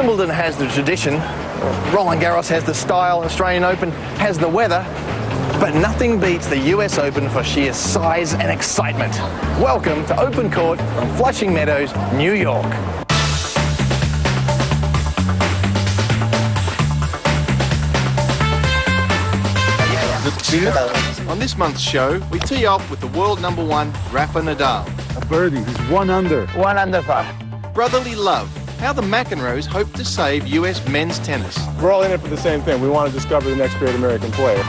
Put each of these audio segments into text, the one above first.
Wimbledon has the tradition, Roland Garros has the style, Australian Open has the weather, but nothing beats the US Open for sheer size and excitement. Welcome to Open Court from Flushing Meadows, New York. On this month's show, we tee off with the world #1, Rafa Nadal. A birdie, he's 1 under. 1 under par. Brotherly love, how the McEnroes hope to save US men's tennis. We're all in it for the same thing. We want to discover the next great American player.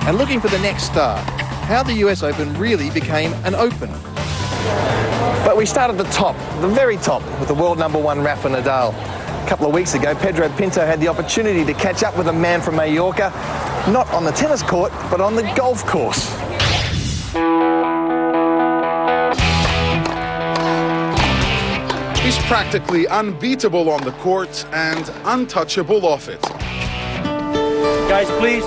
And looking for the next star, how the US Open really became an Open. But we start at the top, the very top, with the world #1 Rafa Nadal. A couple of weeks ago, Pedro Pinto had the opportunity to catch up with a man from Mallorca, not on the tennis court, but on the golf course. He's practically unbeatable on the court and untouchable off it. Guys, please.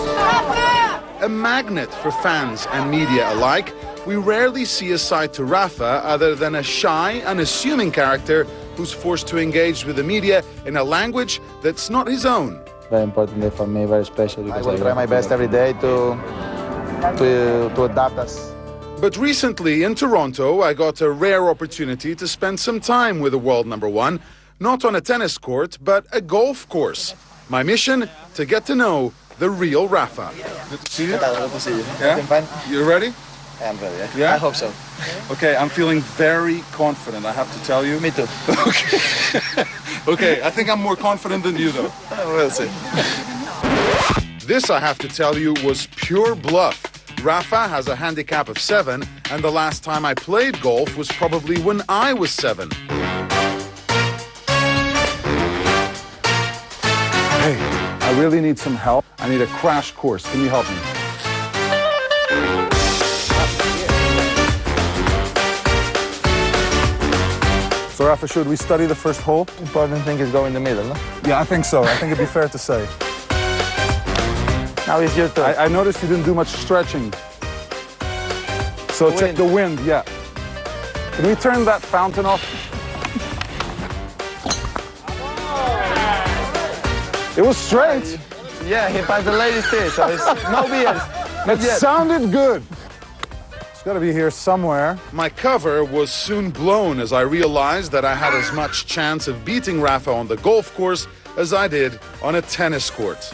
A magnet for fans and media alike, we rarely see a side to Rafa other than a shy, unassuming character who's forced to engage with the media in a language that's not his own. Very important day for me, very special. I will try my best every day to adapt us. But recently in Toronto, I got a rare opportunity to spend some time with the world #1, not on a tennis court, but a golf course. My mission, to get to know the real Rafa. Good to see you. Good to see you. Yeah? You ready? I'm ready. Yeah? I hope so. Okay, I'm feeling very confident, I have to tell you. Me too. Okay. Okay, I think I'm more confident than you, though. We'll see. This, I have to tell you, was pure bluff. Rafa has a handicap of 7, and the last time I played golf was probably when I was 7. Hey, I really need some help. I need a crash course. Can you help me? So, Rafa, should we study the first hole? Important thing is go in the middle, no? Yeah, I think so. I think it'd be fair to say. Now it's your turn. I noticed you didn't do much stretching. So check the wind, yeah. Can we turn that fountain off? It was straight. Yeah, he passed the ladies too, so it's no beers. It sounded good. It's got to be here somewhere. My cover was soon blown as I realized that I had as much chance of beating Rafa on the golf course as I did on a tennis court.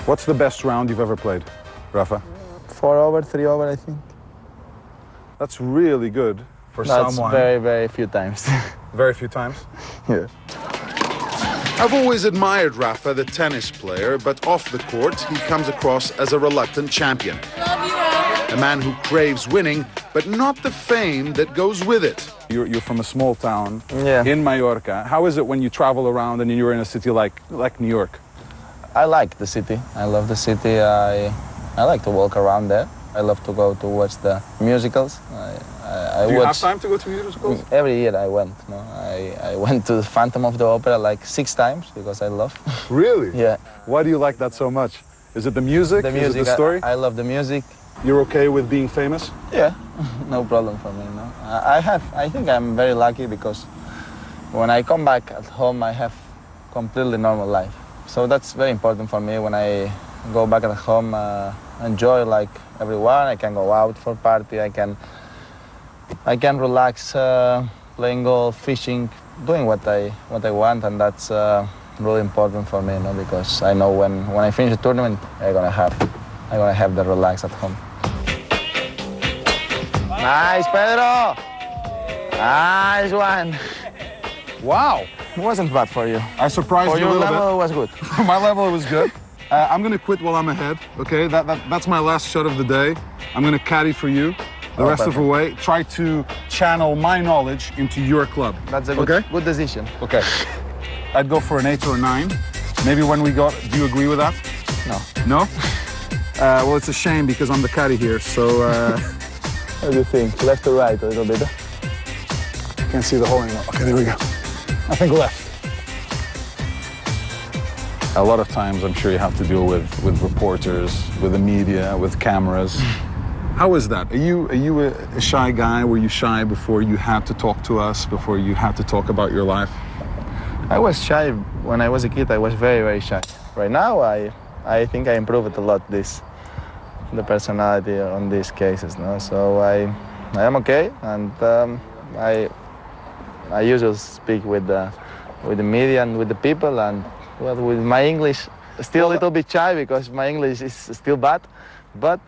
What's the best round you've ever played, Rafa? 4 over, 3 over, I think. That's really good for someone. That's very, very few times. Very few times? Yeah. I've always admired Rafa, the tennis player, but off the court, he comes across as a reluctant champion. A man who craves winning, but not the fame that goes with it. You're from a small town in Mallorca. How is it when you travel around and you're in a city like New York? I like the city. I love the city. I like to walk around there. I love to go to watch the musicals. Do you have time to go to musicals? Every year I went. No? I went to the Phantom of the Opera like 6 times because I love. Really? Yeah. Why do you like that so much? Is it the music? The music. Is it the story? I love the music. You're okay with being famous? Yeah, no problem for me. No, I think I'm very lucky because when I come back at home, I have completely normal life. So that's very important for me. When I go back at home, enjoy like everyone. I can go out for party. I can relax, playing golf, fishing, doing what I want, and that's really important for me, because I know when I finish the tournament, I'm gonna have the relax at home. Nice, Pedro. Nice one. Wow. It wasn't bad for you. I surprised you a little bit. For your level, it was good. For my level, it was good. I'm going to quit while I'm ahead, okay? That's my last shot of the day. I'm going to caddy for you the rest of the way. Try to channel my knowledge into your club. That's a good decision. Okay. I'd go for an 8 or a 9. Maybe when we got... Do you agree with that? No. No? Well, it's a shame because I'm the caddy here, so... What do you think? Left or right a little bit? Can't see the hole anymore. Okay, there we go. I think left. A lot of times, I'm sure you have to deal with reporters, with the media, with cameras. How is that? Are you a shy guy? Were you shy before you had to talk to us, before you had to talk about your life? I was shy when I was a kid. I was very, very shy. Right now, I think I improved a lot the personality on these cases. No? So I am okay, and I usually speak with the media and with the people, and well, with my English, still a little bit shy because my English is still bad, but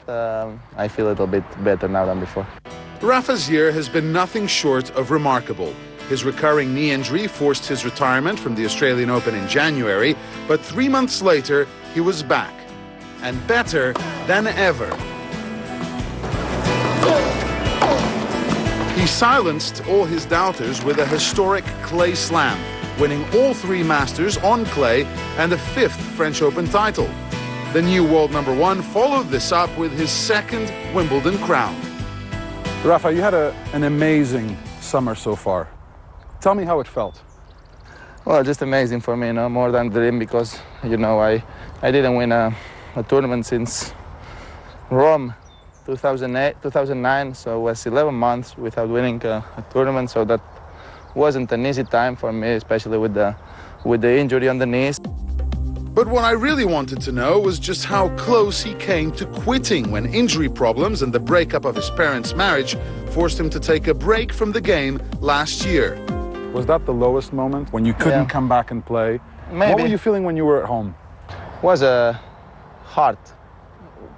I feel a little bit better now than before. Rafa's year has been nothing short of remarkable. His recurring knee injury forced his retirement from the Australian Open in January, but 3 months later, he was back, and better than ever. He silenced all his doubters with a historic clay slam, winning all 3 Masters on clay and a 5th French Open title. The new world #1 followed this up with his 2nd Wimbledon crown. Rafa, you had an amazing summer so far. Tell me how it felt. Well, just amazing for me, more than a dream, because, I didn't win a tournament since Rome 2009, so it was 11 months without winning a tournament, so that wasn't an easy time for me, especially with the injury on the knees. But what I really wanted to know was just how close he came to quitting when injury problems and the breakup of his parents' marriage forced him to take a break from the game last year. Was that the lowest moment, when you couldn't come back and play? Maybe. What were you feeling when you were at home? It was a hard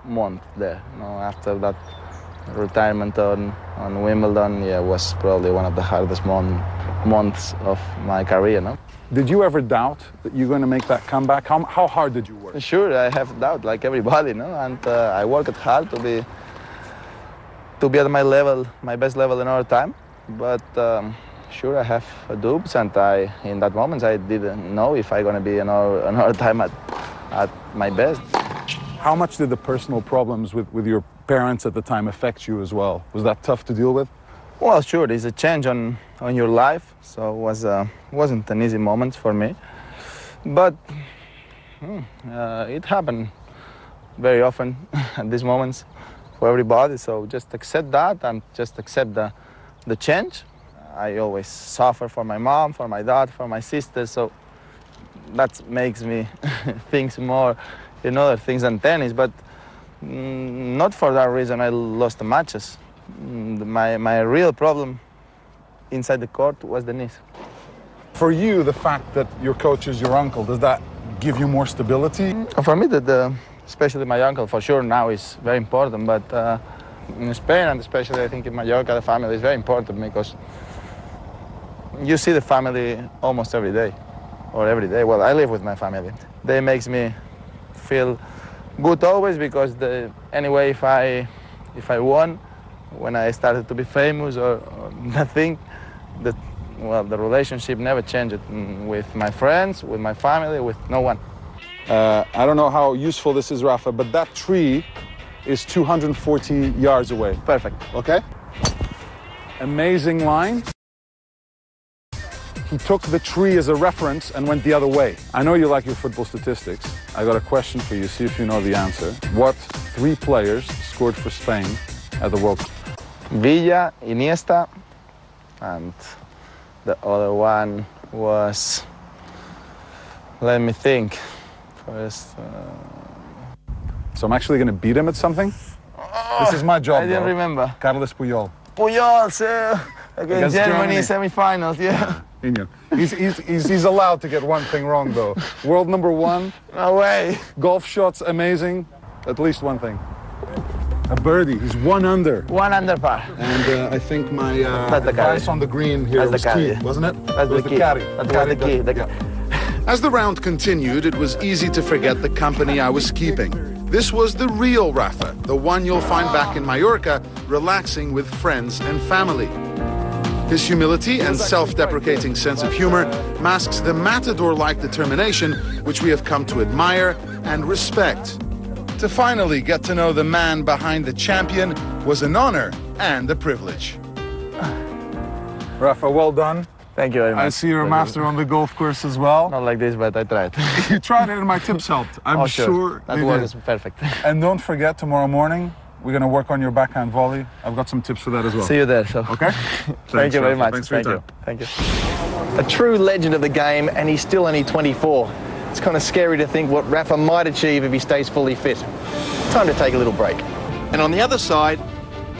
month there. After that retirement on Wimbledon, it was probably one of the hardest months of my career. Did you ever doubt that you're going to make that comeback? How hard did you work? Sure, I have doubt, like everybody, and I worked hard to be at my level, my best level in all time. But sure, I have doubts, and in that moment I didn't know if I'm going to be another time at my best. How much did the personal problems with your parents at the time affect you as well? Was that tough to deal with? Well, sure, it's a change on your life, so it wasn't an easy moment for me. But it happened very often at these moments for everybody, so just accept that and just accept the change. I always suffer for my mom, for my dad, for my sister, so that makes me think more in other things than tennis, but not for that reason I lost the matches. My real problem inside the court was the knees. For you, the fact that your coach is your uncle, does that give you more stability? For me, especially my uncle, for sure now is very important, but in Spain, and especially I think in Mallorca, the family is very important because you see the family almost every day, or every day. Well, I live with my family. They makes me feel good always, because anyway, if I won, when I started to be famous or nothing, the relationship never changed with my friends, with my family, with no one. I don't know how useful this is, Rafa, but that tree is 240 yards away. Perfect. Okay? Amazing line. He took the tree as a reference and went the other way. I know you like your football statistics. I got a question for you, see if you know the answer. What 3 players scored for Spain at the World Cup? Villa, Iniesta, and the other one was, let me think. First, So I'm actually going to beat him at something? This is my job, I didn't remember. Carles Puyol. Puyol, against Germany, semi-finals, yeah. He's allowed to get one thing wrong, though. World #1. No way. Golf shots, amazing. At least one thing. A birdie. He's 1 under. 1 under par. And I think my That's the advice caddy. on the green here That's was the caddy. key, wasn't it? That's was the key. caddy. That's the key. As the round continued, it was easy to forget the company I was keeping. This was the real Rafa, the one you'll find back in Mallorca, relaxing with friends and family. His humility and self-deprecating sense of humor masks the matador-like determination which we have come to admire and respect. To finally get to know the man behind the champion was an honor and a privilege. Rafa, well done. Thank you very much. I see you're a master on the golf course as well. Not like this, but I tried. You tried it and my tips helped. I'm Oh, sure. sure That they was did. perfect. And don't forget, tomorrow morning, We're going to work on your backhand volley. I've got some tips for that as well. See you there. So. Okay? Thank you very Rafa. much. Thanks for your time. Thank you. A true legend of the game, and he's still only 24. It's kind of scary to think what Rafa might achieve if he stays fully fit. Time to take a little break. And on the other side,